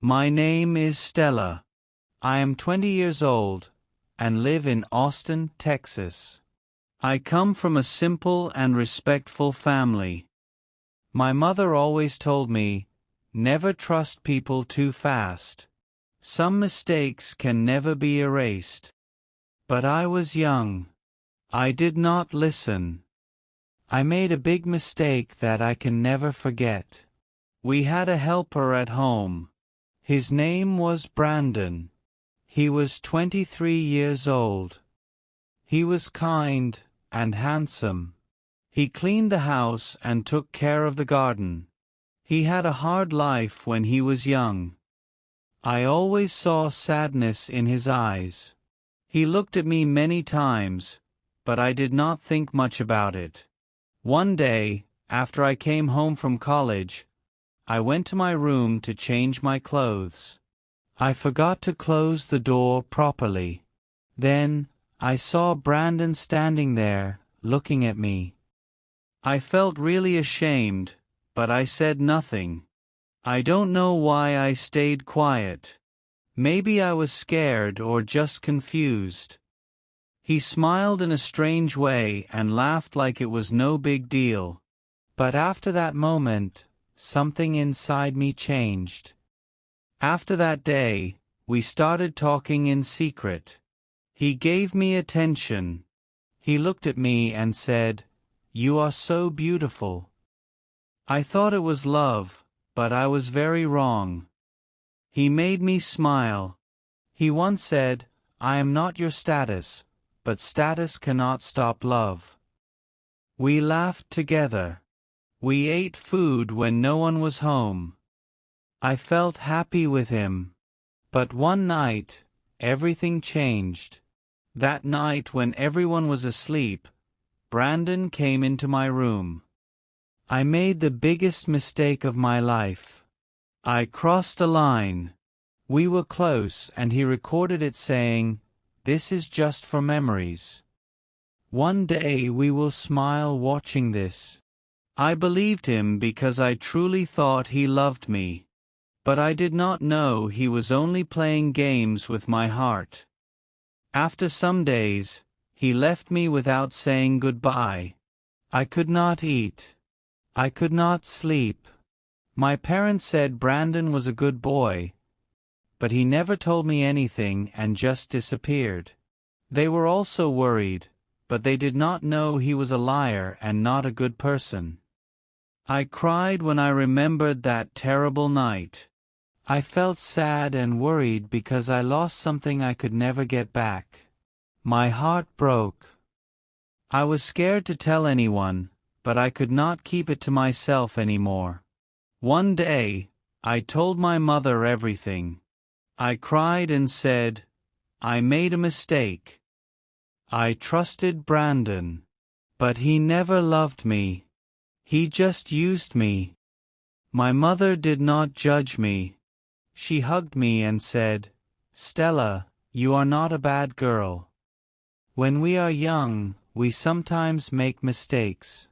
My name is Stella. I am 20 years old and live in Austin, Texas. I come from a simple and respectful family. My mother always told me, never trust people too fast. Some mistakes can never be erased. But I was young. I did not listen. I made a big mistake that I can never forget. We had a helper at home. His name was Brandon. He was 23 years old. He was kind and handsome. He cleaned the house and took care of the garden. He had a hard life when he was young. I always saw sadness in his eyes. He looked at me many times, but I did not think much about it. One day, after I came home from college, I went to my room to change my clothes. I forgot to close the door properly. Then, I saw Brandon standing there, looking at me. I felt really ashamed, but I said nothing. I don't know why I stayed quiet. Maybe I was scared or just confused. He smiled in a strange way and laughed like it was no big deal. But after that moment, something inside me changed. After that day, we started talking in secret. He gave me attention. He looked at me and said, "You are so beautiful." I thought it was love, but I was very wrong. He made me smile. He once said, "I am not your status, but status cannot stop love." We laughed together. We ate food when no one was home. I felt happy with him. But one night, everything changed. That night when everyone was asleep, Brandon came into my room. I made the biggest mistake of my life. I crossed a line. We were close and he recorded it saying, "This is just for memories. One day we will smile watching this." I believed him because I truly thought he loved me. But I did not know he was only playing games with my heart. After some days, he left me without saying goodbye. I could not eat. I could not sleep. My parents said Brandon was a good boy, but he never told me anything and just disappeared. They were also worried, but they did not know he was a liar and not a good person. I cried when I remembered that terrible night. I felt sad and worried because I lost something I could never get back. My heart broke. I was scared to tell anyone, but I could not keep it to myself anymore. One day, I told my mother everything. I cried and said, "I made a mistake. I trusted Brandon, but he never loved me. He just used me." My mother did not judge me. She hugged me and said, "Stella, you are not a bad girl. When we are young, we sometimes make mistakes.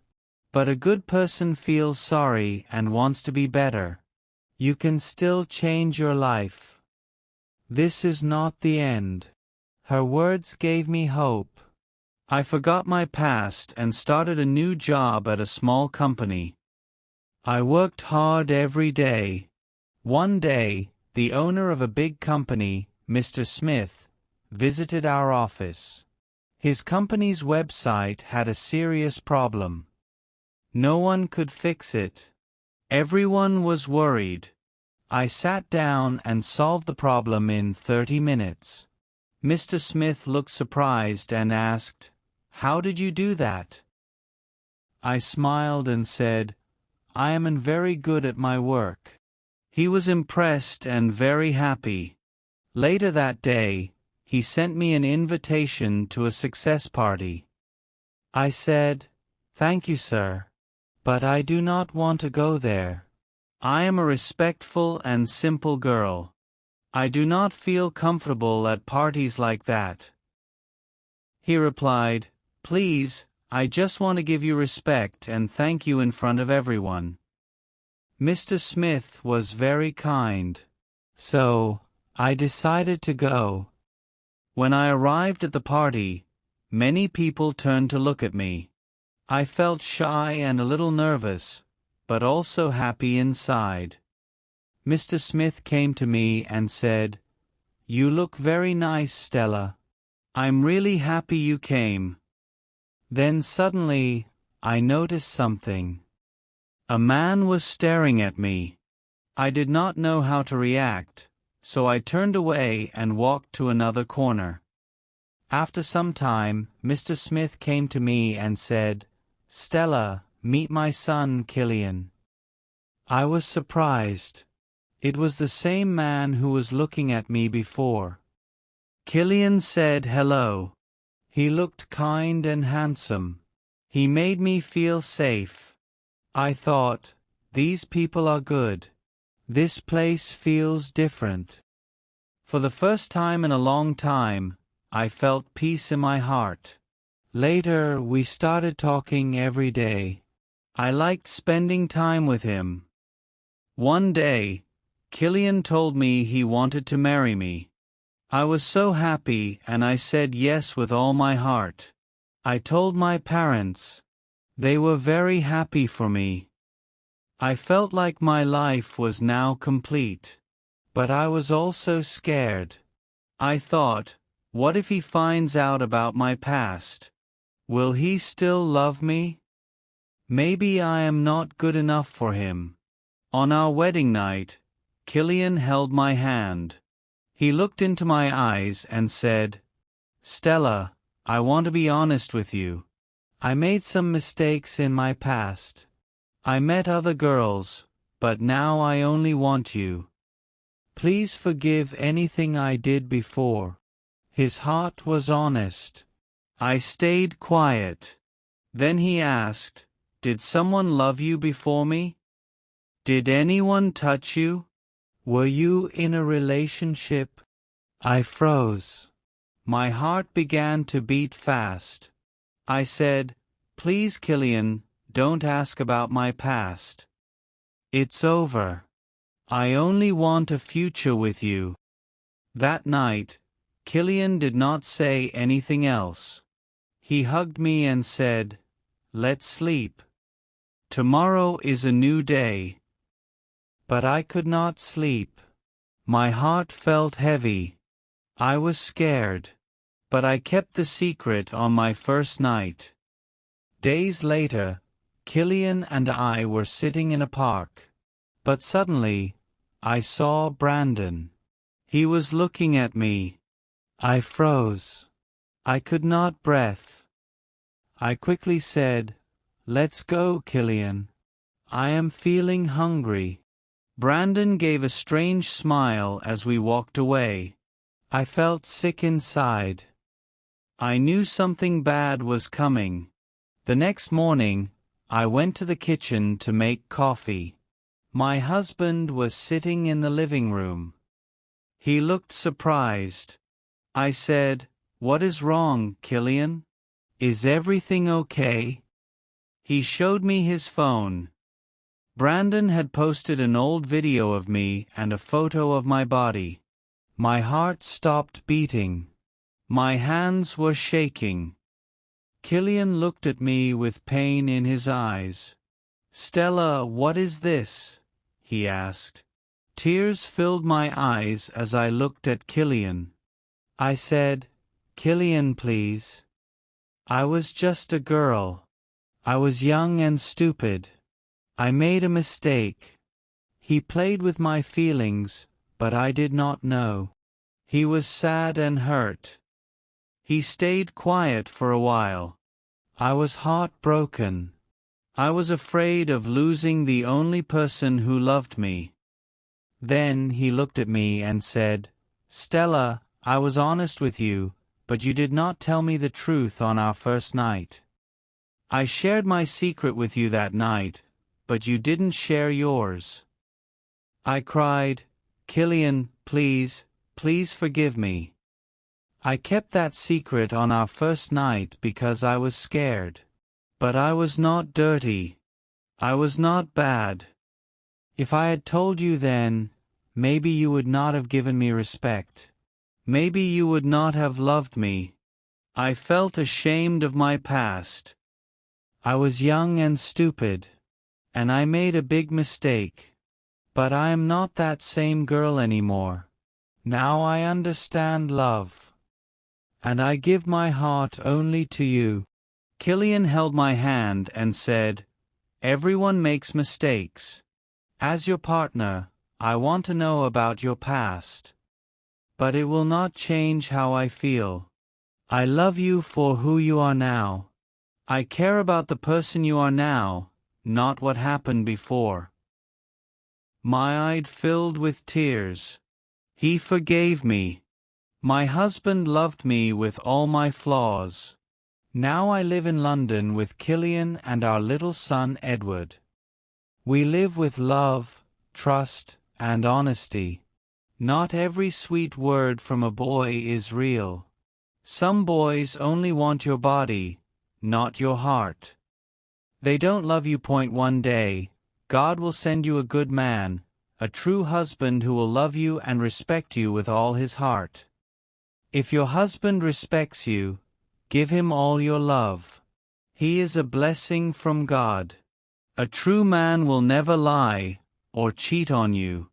But a good person feels sorry and wants to be better. You can still change your life. This is not the end." Her words gave me hope. I forgot my past and started a new job at a small company. I worked hard every day. One day, the owner of a big company, Mr. Smith, visited our office. His company's website had a serious problem. No one could fix it. Everyone was worried. I sat down and solved the problem in 30 minutes. Mr. Smith looked surprised and asked, "How did you do that?" I smiled and said, "I am very good at my work." He was impressed and very happy. Later that day, he sent me an invitation to a success party. I said, "Thank you, sir, but I do not want to go there. I am a respectful and simple girl. I do not feel comfortable at parties like that." He replied, "Please, I just want to give you respect and thank you in front of everyone." Mr. Smith was very kind. So, I decided to go. When I arrived at the party, many people turned to look at me. I felt shy and a little nervous, but also happy inside. Mr. Smith came to me and said, "You look very nice, Stella. I'm really happy you came." Then suddenly, I noticed something. A man was staring at me. I did not know how to react, so I turned away and walked to another corner. After some time, Mr. Smith came to me and said, "Stella, meet my son, Killian." I was surprised. It was the same man who was looking at me before. Killian said hello. He looked kind and handsome. He made me feel safe. I thought, these people are good. This place feels different. For the first time in a long time, I felt peace in my heart. Later, we started talking every day. I liked spending time with him. One day, Killian told me he wanted to marry me. I was so happy and I said yes with all my heart. I told my parents. They were very happy for me. I felt like my life was now complete. But I was also scared. I thought, what if he finds out about my past? Will he still love me? Maybe I am not good enough for him. On our wedding night, Killian held my hand. He looked into my eyes and said, "Stella, I want to be honest with you. I made some mistakes in my past. I met other girls, but now I only want you. Please forgive anything I did before." His heart was honest. I stayed quiet. Then he asked, "Did someone love you before me? Did anyone touch you? Were you in a relationship?" I froze. My heart began to beat fast. I said, "Please, Killian, don't ask about my past. It's over. I only want a future with you." That night, Killian did not say anything else. He hugged me and said, "Let's sleep. Tomorrow is a new day." But I could not sleep. My heart felt heavy. I was scared. But I kept the secret on my first night. Days later, Killian and I were sitting in a park. But suddenly, I saw Brandon. He was looking at me. I froze. I could not breathe. I quickly said, "Let's go, Killian. I am feeling hungry." Brandon gave a strange smile as we walked away. I felt sick inside. I knew something bad was coming. The next morning, I went to the kitchen to make coffee. My husband was sitting in the living room. He looked surprised. I said, "What is wrong, Killian? Is everything okay?" He showed me his phone. Brandon had posted an old video of me and a photo of my body. My heart stopped beating. My hands were shaking. Killian looked at me with pain in his eyes. "Stella, what is this?" he asked. Tears filled my eyes as I looked at Killian. I said, "Killian, please. I was just a girl. I was young and stupid. I made a mistake." He played with my feelings, but I did not know. He was sad and hurt. He stayed quiet for a while. I was heartbroken. I was afraid of losing the only person who loved me. Then he looked at me and said, "Stella, I was honest with you, but you did not tell me the truth on our first night. I shared my secret with you that night, but you didn't share yours." I cried, "Killian, please, please forgive me. I kept that secret on our first night because I was scared. But I was not dirty. I was not bad. If I had told you then, maybe you would not have given me respect. Maybe you would not have loved me. I felt ashamed of my past. I was young and stupid, and I made a big mistake. But I am not that same girl anymore. Now I understand love. And I give my heart only to you. Killian held my hand and said, "Everyone makes mistakes. As your partner, I want to know about your past. But it will not change how I feel. I love you for who you are now. I care about the person you are now, not what happened before." My eyes filled with tears. He forgave me. My husband loved me with all my flaws. Now I live in London with Killian and our little son Edward. We live with love, trust, and honesty. Not every sweet word from a boy is real. Some boys only want your body, not your heart. They don't love you. One day, God will send you a good man, a true husband who will love you and respect you with all his heart. If your husband respects you, give him all your love. He is a blessing from God. A true man will never lie or cheat on you.